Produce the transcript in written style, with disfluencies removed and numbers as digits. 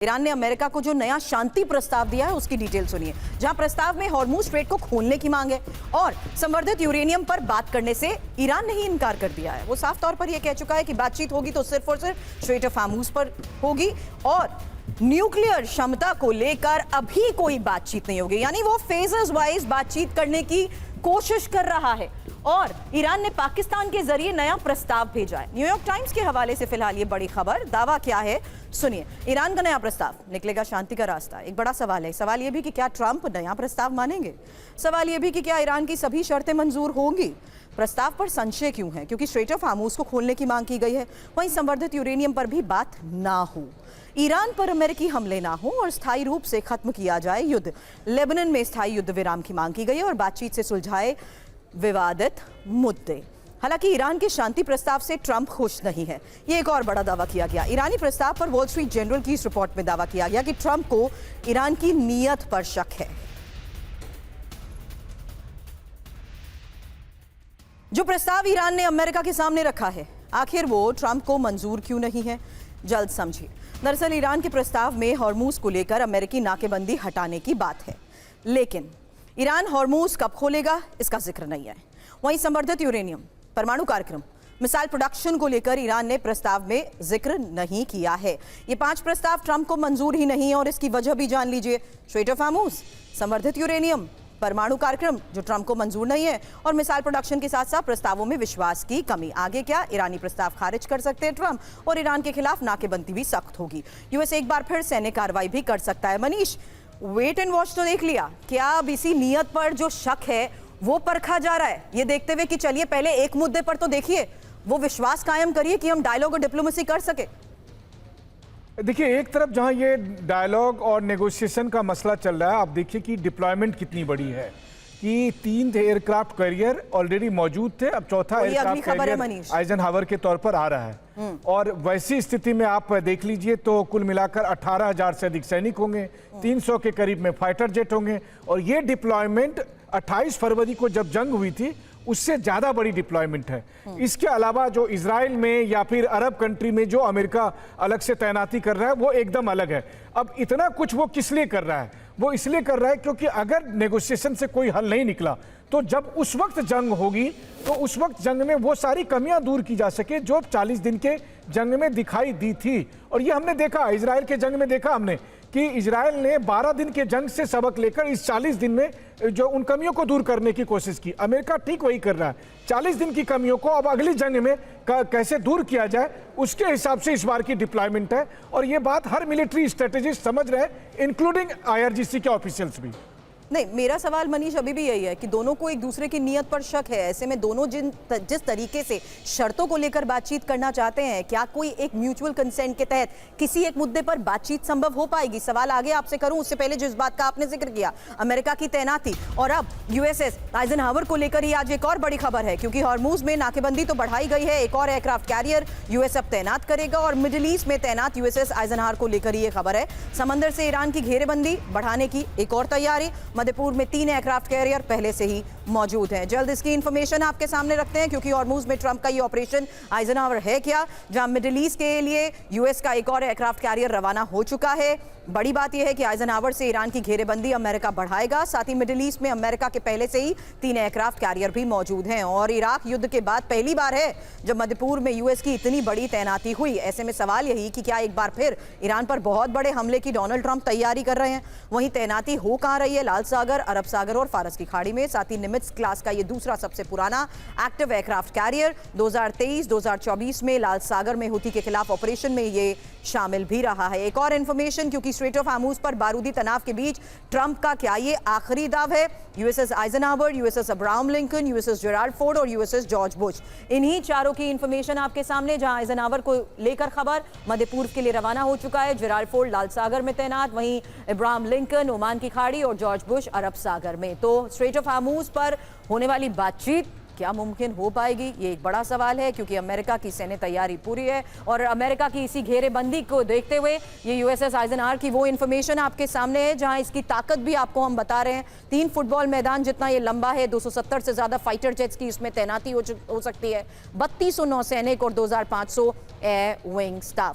Iran ने America को जो नया शांति प्रस्ताव दिया है उसकी डिटेल सुनिए, जहां प्रस्ताव में हॉर्मुज स्ट्रेट को खोलने की मांग है और संवर्धित यूरेनियम पर बात करने से ईरान ने ही इनकार कर दिया है। वो साफ तौर पर यह कह चुका है कि बातचीत होगी तो सिर्फ और सिर्फ स्ट्रेट ऑफ हॉर्मुज पर होगी और न्यूक्लियर क्षमता को लेकर अभी कोई बातचीत नहीं होगी। यानी वो फेजेस वाइज बातचीत करने की कोशिश कर रहा है और ईरान ने पाकिस्तान के जरिए नया प्रस्ताव भेजा है। न्यूयॉर्क टाइम्स के हवाले से फिलहाल ये बड़ी खबर। दावा क्या है सुनिए, ईरान का नया प्रस्ताव निकलेगा शांति का रास्ता। एक बड़ा सवाल है, सवाल ये भी कि क्या ट्रंप नया प्रस्ताव मानेंगे, सवाल ये भी कि क्या ईरान की सभी शर्तें मंजूर होंगी। प्रस्ताव पर संशय क्यों है? क्योंकि स्ट्रेट ऑफ हॉर्मुज को खोलने की मांग की गई है, वहीं संवर्धित यूरेनियम पर भी बात ना हो, ईरान पर अमेरिकी हमले ना हो और स्थायी रूप से खत्म किया जाए युद्ध। लेबनान में स्थायी युद्ध विराम की मांग की गई है और बातचीत से सुलझाए विवादित मुद्दे। हालांकि ईरान के शांति प्रस्ताव से ट्रंप खुश नहीं है। ये एक और बड़ा दावा किया गया। ईरानी प्रस्ताव पर वॉल स्ट्रीट जर्नल की इस रिपोर्ट में दावा किया गया कि ट्रंप को ईरान की नीयत पर शक है। जो प्रस्ताव ईरान ने अमेरिका के सामने रखा है, आखिर वो ट्रंप को मंजूर क्यों नहीं है, जल्द समझिए। दरअसल ईरान के प्रस्ताव में हॉर्मुज को लेकर अमेरिकी नाकेबंदी हटाने की बात है, लेकिन ईरान हॉर्मुज कब खोलेगा इसका जिक्र नहीं है। वहीं संवर्धित यूरेनियम, परमाणु कार्यक्रम, मिसाइल प्रोडक्शन को लेकर ईरान ने प्रस्ताव में जिक्र नहीं किया है। ये 5 प्रस्ताव ट्रंप को मंजूर ही नहीं है और इसकी वजह भी जान लीजिए। स्ट्रेट ऑफ हॉर्मुज, संवर्धित यूरेनियम, परमाणु कार्यक्रम जो ट्रंप को मंजूर नहीं है और मिसाइल प्रोडक्शन के साथ साथ प्रस्तावों में विश्वास की कमी। आगे क्या? ईरानी प्रस्ताव खारिज कर सकते हैं ट्रंप और ईरान के खिलाफ नाकेबंदी भी सख्त होगी। यूएस एक बार फिर सैन्य कार्रवाई भी कर सकता है। मनीष, वेट एंड वॉच तो देख लिया, क्या अब इसी नियत पर जो शक है वो परखा जा रहा है? ये देखते हुए कि चलिए पहले एक मुद्दे पर तो देखिए, वो विश्वास कायम करिए कि हम डायलॉग और डिप्लोमेसी कर सके। देखिए, एक तरफ जहां ये डायलॉग और नेगोशिएशन का मसला चल रहा है, आप देखिए कि डिप्लॉयमेंट कितनी बड़ी है कि 3 एयरक्राफ्ट कैरियर ऑलरेडी मौजूद थे, अब चौथा एयरक्राफ्ट कैरियर आइजनहावर के तौर पर आ रहा है। और वैसी स्थिति में आप देख लीजिए तो कुल मिलाकर 18,000 से अधिक सैनिक होंगे, 300 के करीब में फाइटर जेट होंगे और ये डिप्लॉयमेंट 28 फरवरी को जब जंग हुई थी उससे ज्यादा बड़ी डिप्लॉयमेंट है। इसके अलावा जो इजराइल में या फिर अरब कंट्री में जो अमेरिका अलग से तैनाती कर रहा है वो एकदम अलग है। अब इतना कुछ वो किस लिए कर रहा है? वो इसलिए कर रहा है क्योंकि अगर नेगोशिएशन से कोई हल नहीं निकला तो जब उस वक्त जंग होगी तो उस वक्त जंग में वो सारी कमियां दूर की जा सके जो 40 दिन के जंग में दिखाई दी थी। और ये हमने देखा, इजराइल के जंग में देखा हमने कि इजराइल ने 12 दिन के जंग से सबक लेकर इस 40 दिन में जो उन कमियों को दूर करने की कोशिश की। अमेरिका ठीक वही कर रहा है, 40 दिन की कमियों को अब अगली जंग में कैसे दूर किया जाए उसके हिसाब से इस बार की डिप्लॉयमेंट है। और ये बात हर मिलिट्री स्ट्रेटेजिस्ट समझ रहे हैं, इंक्लूडिंग IRGC के ऑफिशियल्स भी। नहीं, मेरा सवाल मनीष अभी भी यही है कि दोनों को एक दूसरे की नीयत पर शक है। ऐसे में दोनों जिस तरीके से शर्तों को लेकर बातचीत करना चाहते हैं, क्या कोई एक म्यूचुअल कंसेंट के तहत किसी एक मुद्दे पर बातचीत संभव हो पाएगी? सवाल आगे आपसे करूं उससे पहले जिस बात का आपने जिक्र किया, अमेरिका की तैनाती और अब USS आइजनहावर को लेकर ही आज एक और बड़ी खबर है, क्योंकि हॉर्मुज में नाकेबंदी तो बढ़ाई गई है, एक और एयरक्राफ्ट कैरियर यूएस अब तैनात करेगा और मिडिल ईस्ट में तैनात USS आइजनहावर को लेकर ये खबर है। समंदर से ईरान की घेरेबंदी बढ़ाने की एक और तैयारी। मध्यपूर्व में 3 एयरक्राफ्ट कैरियर पहले से ही मौजूद हैं। जल्द इसकी इंफॉर्मेशन आपके सामने रखते हैं, क्योंकि हॉर्मुज में ट्रंप का ये ऑपरेशन आइजनहावर है क्या, जहां मिडिल ईस्ट के लिए यूएस का एक और एयरक्राफ्ट कैरियर रवाना हो चुका है। बड़ी बात यह है कि आइजनहावर से ईरान की घेरेबंदी अमेरिका बढ़ाएगा, साथ ही मिडिल ईस्ट में अमेरिका के पहले से ही 3 एयरक्राफ्ट कैरियर भी मौजूद हैं और इराक युद्ध के बाद पहली बार है जब मध्यपूर्व में यूएस की इतनी बड़ी तैनाती हुई। ऐसे में सवाल यही कि क्या एक बार फिर ईरान पर बहुत बड़े हमले की डोनाल्ड ट्रंप तैयारी कर रहे हैं? वहीं तैनाती हो कहां रही है? लाल सागर, अरब सागर और फारस की खाड़ी में। साथ ही निमित्ज क्लास का ये दूसरा सबसे पुराना एक्टिव एयरक्राफ्ट कैरियर 2023-2024 में लाल सागर में हुती के खिलाफ ऑपरेशन में ये शामिल भी रहा है। एक और इंफॉर्मेशन, क्योंकि स्ट्रेट ऑफ हॉर्मुज पर बारूदी तनाव के बीच ट्रंप का क्या ये आखिरी दाव है? USS Eisenhower, USS Abraham Lincoln, USS Gerald Ford और USS जॉर्ज बुश, इन्हीं चारों की इंफॉर्मेशन आपके सामने। जहां आइजनहावर को लेकर खबर मध्यपूर्व के लिए रवाना हो चुका है, जेराल्ड फोर्ड लाल सागर में तैनात, वहीं अब्राहम लिंकन ओमान की खाड़ी और जॉर्ज बुश अरब सागर में। तो स्ट्रेट ऑफ हॉर्मुज पर होने वाली बातचीत क्या मुमकिन हो पाएगी, ये एक बड़ा सवाल है, क्योंकि अमेरिका की सैन्य तैयारी पूरी है और अमेरिका की इसी घेरेबंदी को देखते हुए ये USS आइजनहावर की वो इंफॉर्मेशन आपके सामने है जहां इसकी ताकत भी आपको हम बता रहे हैं। 3 फुटबॉल मैदान जितना ये लंबा है, 270 से ज्यादा फाइटर जेट्स की इसमें तैनाती हो सकती है, 3200 नौसैनिक और 2500 एयर विंग स्टाफ।